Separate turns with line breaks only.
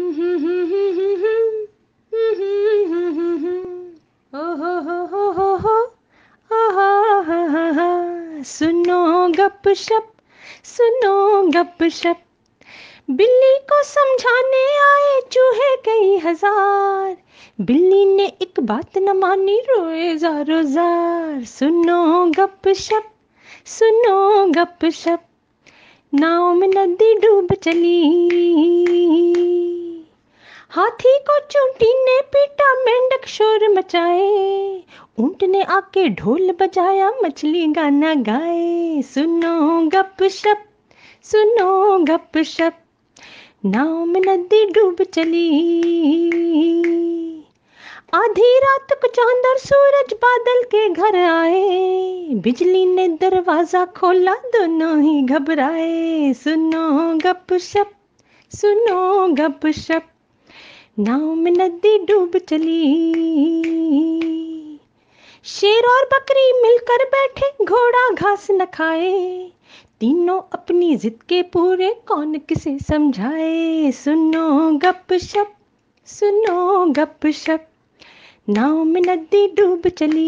ओ हो आहा, सुनो गपशप, सुनो गपशप। बिल्ली को समझाने आए चूहे कई हजार। बिल्ली ने एक बात न मानी, रोए ज़ारो ज़ार। सुनो गपशप, सुनो गपशप। नाव में नदी डूब चली, हाथी को चूंटी ने पीटा, मेंढक शोर मचाए। ऊंट ने आके ढोल बजाया, मछली गाना गाए। सुनो गपशप, सुनो गपशप। नाव में नदी डूब चली, आधी रात को चांद और सूरज बादल के घर आए। बिजली ने दरवाजा खोला, दोनों ही घबराए। सुनो गपशप, सुनो गपशप। नाव में नदी डूब चली, शेर और बकरी मिलकर बैठे, घोड़ा घास न खाए। तीनों अपनी जिद के पूरे, कौन किसे समझाए। सुनो गपशप, सुनो गपशप। नाव में नदी डूब चली।